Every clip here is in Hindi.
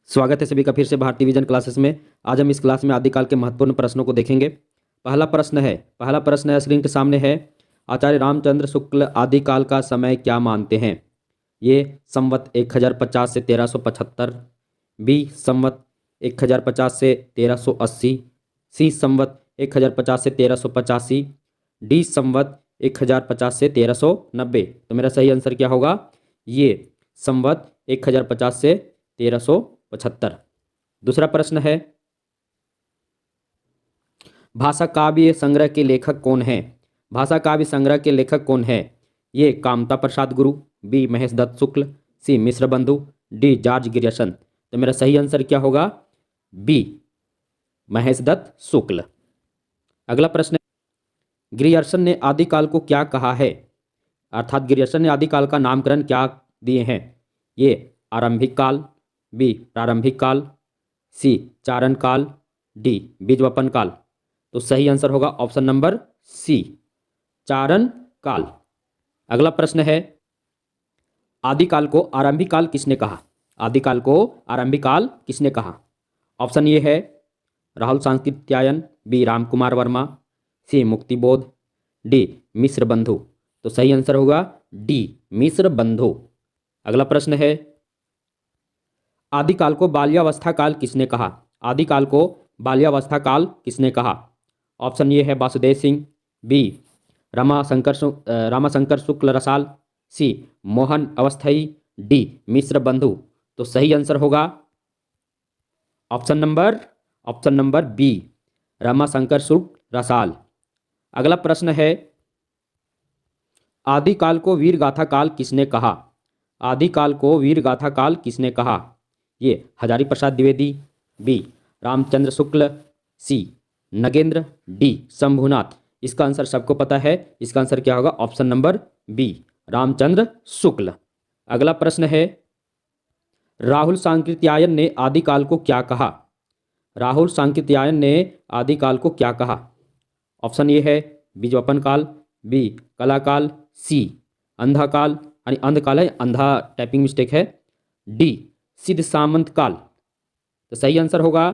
स्वागत है सभी का फिर से भारतीय विजन क्लासेस में। आज हम इस क्लास में आदिकाल के महत्वपूर्ण प्रश्नों को देखेंगे। पहला प्रश्न है स्क्रीन के सामने है। आचार्य रामचंद्र शुक्ल आदिकाल का समय क्या मानते हैं? ये संवत 1050 से 1375, बी संवत 1050 से 1380, सी संवत 1050 से 1385, डी संवत 1050 से 1390। तो मेरा सही आंसर क्या होगा? ये संवत 1050 से 1375। दूसरा प्रश्न है, भाषा काव्य संग्रह के लेखक कौन है? भाषा काव्य संग्रह के लेखक कौन है? ये कामता प्रसाद गुरु, बी महेश दत्त शुक्ल, सी Mishra Bandhu, D George Grierson. तो मेरा सही आंसर क्या होगा? बी महेश दत्त शुक्ल। अगला प्रश्न, ग्रियर्सन ने आदिकाल को क्या कहा है? अर्थात ग्रियर्सन ने आदिकाल का नामकरण क्या दिए हैं? ये आरंभिक काल, बी प्रारंभिक काल, सी चारण काल, डी बीजवपन काल। तो सही आंसर होगा ऑप्शन नंबर सी चारण काल। अगला प्रश्न है, आदिकाल को आरंभिक काल किसने कहा? आदिकाल को आरंभिक काल किसने कहा? ऑप्शन ये है राहुल सांकृत्यायन, बी रामकुमार वर्मा, सी मुक्तिबोध, डी मिश्र बंधु। तो सही आंसर होगा डी मिश्र बंधु। अगला प्रश्न है, आदिकाल को बाल्यावस्था काल किसने कहा? आदिकाल को बाल्यावस्था काल किसने कहा? ऑप्शन ये है वासुदेव सिंह, बी रामाशंकर शुक्ल रसाल, सी मोहन अवस्थी, डी मिश्र बंधु। तो सही आंसर होगा option number B Ramashankar Shukla रसाल। अगला प्रश्न है, आदिकाल को वीरगाथा काल किसने कहा? आदिकाल को वीरगाथा काल किसने कहा? ये हजारी प्रसाद द्विवेदी, बी रामचंद्र शुक्ल, सी नगेंद्र, डी शंभुनाथ। इसका आंसर सबको पता है, इसका आंसर क्या होगा? Option number B Ramchandra Shukla. अगला प्रश्न है, राहुल सांकृत्यायन ने आदिकाल को क्या कहा? राहुल सांकृत्यायन ने आदिकाल को क्या कहा? ऑप्शन ये है बीजवपन काल, बी कला काल, सी अंधा काल, यानी अंधकाल है, अंधा टाइपिंग मिस्टेक है, डी सिद्ध सामंत काल। तो सही आंसर होगा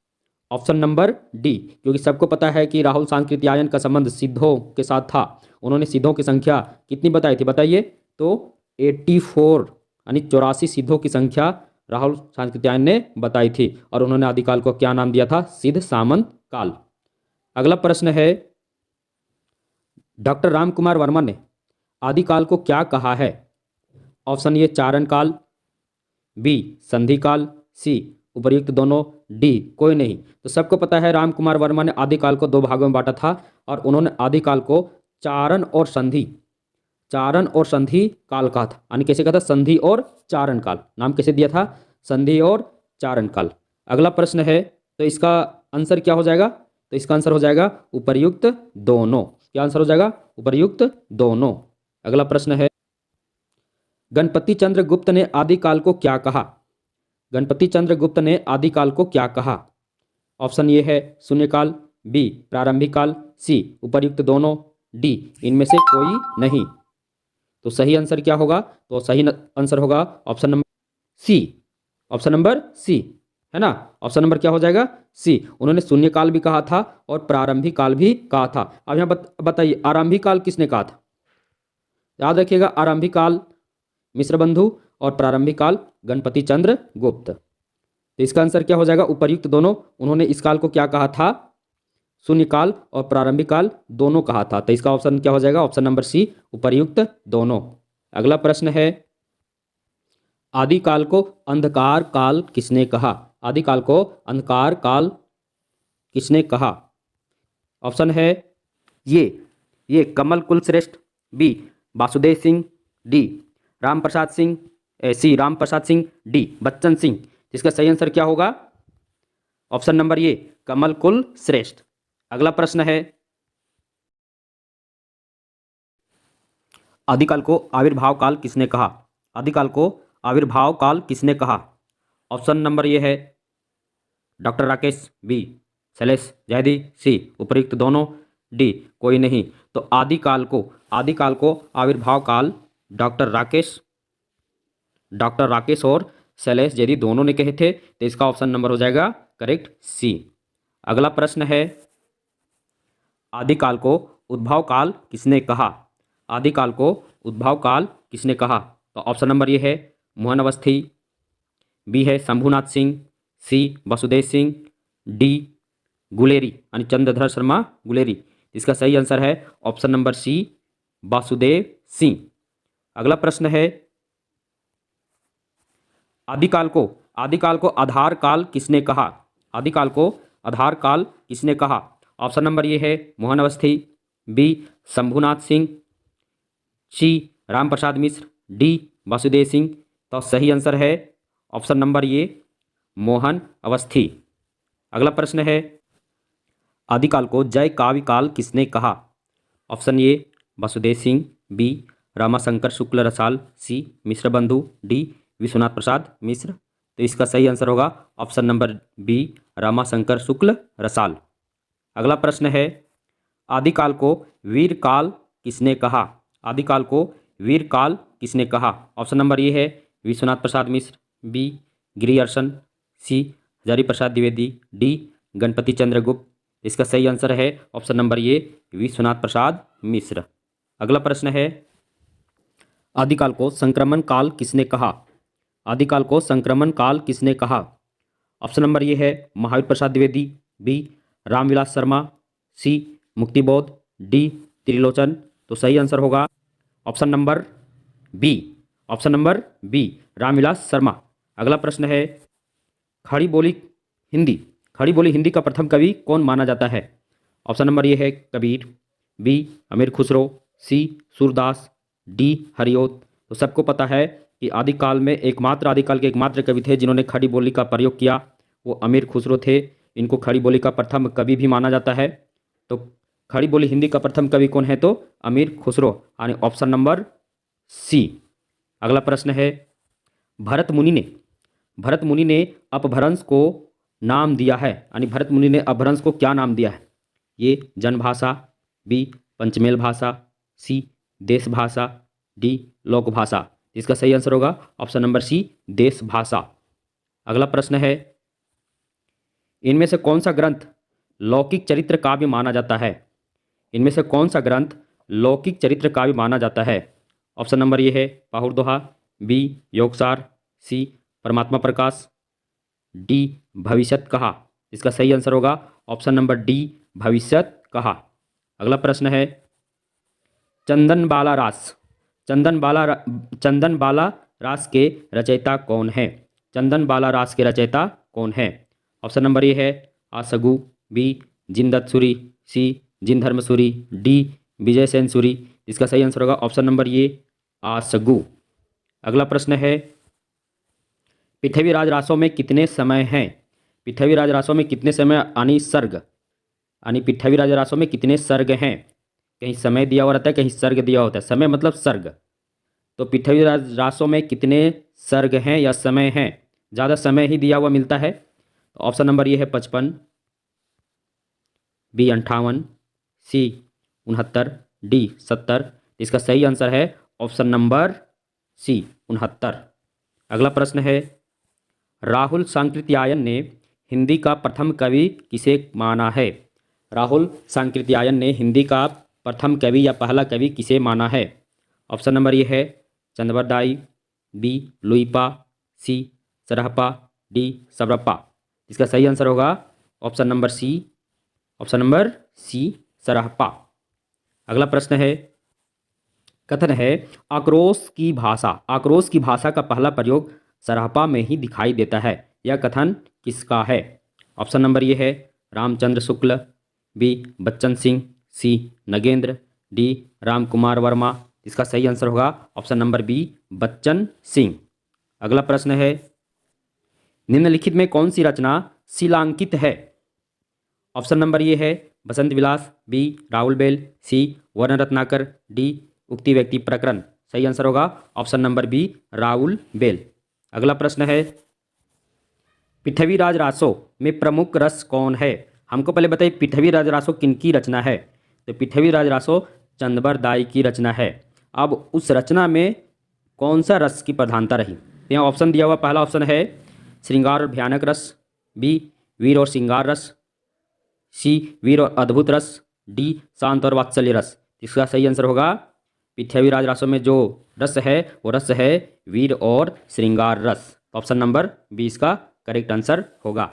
ऑप्शन नंबर डी, क्योंकि सबको पता है कि राहुल सांकृत्यायन का संबंध सिद्धों के साथ था। उन्होंने सिद्धों की संख्या कितनी बताई थी बताइए? तो 84 यानी 84 सिद्धों की संख्या राहुल सांकृत्यायन ने बताई थी, और उन्होंने आदिकाल को क्या नाम दिया था? सिद्ध सामंत काल। अगला प्रश्न है, डॉक्टर रामकुमार वर्मा ने आदिकाल को क्या कहा है? ऑप्शन ये चारण काल, बी संधि काल, सी उपर्युक्त दोनों, डी कोई नहीं। तो सबको पता है रामकुमार वर्मा ने आदिकाल को दो भागों में बांटा था, और उन्होंने आदिकाल को चारण और संधि काल कहा था। यानी कैसे कहा था? संधि और चारण काल। नाम कैसे दिया था? संधि और चारण काल। अगला प्रश्न है, तो इसका आंसर क्या हो जाएगा? तो इसका आंसर हो जाएगा उपर्युक्त दोनों। क्या आंसर हो जाएगा? उपर्युक्त दोनों। अगला प्रश्न है, गणपति चंद्र गुप्त ने आदिकाल को क्या कहा? गणपति चंद्र गुप्त ने आदिकाल को क्या कहा? ऑप्शन ये है शून्यकाल, बी प्रारंभिक काल, सी उपर्युक्त दोनों, डी इनमें से कोई नहीं। तो सही आंसर क्या होगा? तो सही आंसर होगा option number C. Option number C है ना? ऑप्शन नंबर क्या हो जाएगा? सी। उन्होंने शून्यकाल भी कहा था और प्रारंभिक काल भी कहा था। अब यहाँ बताइए आरंभिक काल किसने कहा था? याद रखिएगा, आरंभिक काल मिश्र बंधु और प्रारंभिक काल गणपति चंद्र गुप्त। तो इसका आंसर क्या हो जाएगा? उपर्युक्त दोनों। उन्होंने इस काल को क्या कहा था? शून्यकाल और प्रारंभिक काल दोनों कहा था। तो इसका ऑप्शन क्या हो जाएगा? ऑप्शन नंबर सी उपर्युक्त दोनों। अगला प्रश्न है, आदिकाल को अंधकार काल किसने कहा? आदिकाल को अंधकार काल किसने कहा? ऑप्शन है ये कमल कुल श्रेष्ठ, बी वासुदेव सिंह, डी रामप्रसाद सिंह, सी रामप्रसाद सिंह, डी बच्चन सिंह। जिसका सही आंसर क्या होगा? ऑप्शन नंबर ये कमल कुल श्रेष्ठ। अगला प्रश्न है, आदिकाल को आविर्भाव काल किसने कहा? आदिकाल को आविर्भाव काल किसने कहा? ऑप्शन नंबर ये है डॉक्टर राकेश, बी शैलेश जैदी, सी उपर्युक्त दोनों, डी कोई नहीं। तो आदिकाल को आविर्भाव काल डॉक्टर राकेश और शैलेश यदि दोनों ने कहे थे तो इसका ऑप्शन नंबर हो जाएगा करेक्ट सी। अगला प्रश्न है, आदिकाल को उद्भव काल किसने कहा? आदिकाल को उद्भव काल किसने कहा? तो ऑप्शन नंबर ये है मोहन अवस्थी, बी है शंभुनाथ सिंह, सी वसुदेव सिंह, डी गुलेरी यानी चंद्रधर शर्मा गुलेरी। इसका सही आंसर है option number C Vasudev Singh. अगला प्रश्न है, आदिकाल को आधार काल किसने कहा? आदिकाल को आधार काल किसने कहा? ऑप्शन नंबर ये है मोहन अवस्थी, बी शंभुनाथ सिंह, सी रामप्रसाद मिश्र, डी वासुदेव सिंह। तो सही आंसर है ऑप्शन नंबर ये मोहन अवस्थी। अगला प्रश्न है, आदिकाल को जय काव्य काल किसने कहा? Option A Vasudev Singh, B Ramashankar Shukla Rasal, C Mishra Bandhu, D Vishwanath Prasad Mishra. तो इसका सही आंसर होगा option number B Ramashankar Shukla रसाल। अगला प्रश्न है, आदिकाल को वीर काल किसने कहा? आदिकाल को वीर काल किसने कहा? ऑप्शन नंबर ये है विश्वनाथ प्रसाद मिश्र, बी गिरि अर्शन, सी हजारी प्रसाद द्विवेदी, डी गणपति चंद्र गुप्त। इसका सही आंसर है ऑप्शन नंबर ये विश्वनाथ प्रसाद मिश्र। अगला प्रश्न है, आदिकाल को संक्रमण काल किसने कहा? आदिकाल को संक्रमण काल किसने कहा? ऑप्शन नंबर ये है Mahavir Prasad Dwivedi, B Ramvilas Sharma, C Muktibodh, D Trilochan. तो सही आंसर होगा option number B, option number B Ramvilas Sharma. अगला प्रश्न है, खड़ी बोली हिंदी का प्रथम कवि कौन माना जाता है? ऑप्शन नंबर ये है कबीर, बी अमीर खुसरो, सी सूरदास, डी हरिओत। तो सबको पता है कि आदिकाल के एकमात्र कवि थे जिन्होंने खड़ी बोली का प्रयोग किया, वो अमीर खुसरो थे। इनको खड़ी बोली का प्रथम कवि भी माना जाता है। तो खड़ी बोली हिंदी का प्रथम कवि कौन है? तो अमीर खुसरो यानी ऑप्शन नंबर सी। अगला प्रश्न है, भरत मुनि ने अपभ्रंश को नाम दिया है, यानी भरत मुनि ने अपभ्रंश को क्या नाम दिया है? ये जनभाषा, बी पंचमेल भाषा, सी देश भाषा, डी लोक भाषा। इसका सही आंसर होगा ऑप्शन नंबर सी देश भाषा। अगला प्रश्न है, इनमें से कौन सा ग्रंथ लौकिक चरित्र काव्य माना जाता है? इनमें से कौन सा ग्रंथ लौकिक चरित्र काव्य माना जाता है? ऑप्शन नंबर ये है पाहुर दोहा, बी योगसार, सी परमात्मा प्रकाश, डी भविष्यत कहा। इसका सही आंसर होगा ऑप्शन नंबर डी भविष्यत कहा। अगला प्रश्न है, चंदन बाला रास के रचयिता कौन है? चंदन बाला रास के रचयिता कौन है? ऑप्शन नंबर ये है आसगु, बी जिनदत्त सूरी, सी जिन धर्म सूरी, डी विजय सेन सूरी। इसका सही आंसर होगा ऑप्शन नंबर ये आसगु। अगला प्रश्न है, पृथ्वीराज रासों में कितने समय हैं? पृथ्वीराज रासों में कितने समय यानी सर्ग, यानी पृथ्वीराज रासों में कितने सर्ग हैं? कहीं समय दिया हुआ रहता है, कहीं सर्ग दिया होता है। समय मतलब सर्ग। तो पृथ्वीराज रासों में कितने सर्ग हैं या समय हैं? ज़्यादा समय ही दिया हुआ मिलता है। तो ऑप्शन नंबर ये है 55, बी 58, सी 69, डी 70। इसका सही आंसर है ऑप्शन नंबर सी 69। अगला प्रश्न है, राहुल सांकृत्यायन ने हिंदी का प्रथम कवि किसे माना है? राहुल सांकृत्यायन ने हिंदी का प्रथम कवि या पहला कवि किसे माना है? ऑप्शन नंबर ये है Chandravardai, B Luipa, C Sarahpa, D Sabarappa. इसका सही आंसर होगा option number C, option number C Sarahpa. अगला प्रश्न है, कथन है आक्रोश की भाषा का पहला प्रयोग सरहपा में ही दिखाई देता है। यह कथन किसका है? ऑप्शन नंबर ये है Ramchandra Shukla, B Bachchan Singh, C Nagendra, D Ram Kumar Verma. इसका सही आंसर होगा option number B Bachchan Singh. अगला प्रश्न है, निम्नलिखित में कौन सी रचना शिलांकित है? ऑप्शन नंबर ये है Basant Vilas, B Rahul Bel, C Varna Ratnakar, D Ukti Vyakti Prakaran. सही आंसर होगा option number B Rahul Bel. अगला प्रश्न है, पृथ्वीराज रासों में प्रमुख रस कौन है? हमको पहले बताइए पृथ्वीराज रासों किनकी रचना है? तो पृथ्वीराज रासों चंद्रवरदाई की रचना है। अब उस रचना में कौन सा रस की प्रधानता रही? तो यहाँ ऑप्शन दिया हुआ पहला ऑप्शन है श्रृंगार और भयानक रस, बी वीर और श्रृंगार रस, सी वीर और अद्भुत रस, डी शांत और वात्सल्य रस। इसका सही आंसर होगा पृथ्वी राज रासों में जो रस है वो रस है वीर और श्रृंगार रस। ऑप्शन नंबर 20 का करेक्ट आंसर होगा।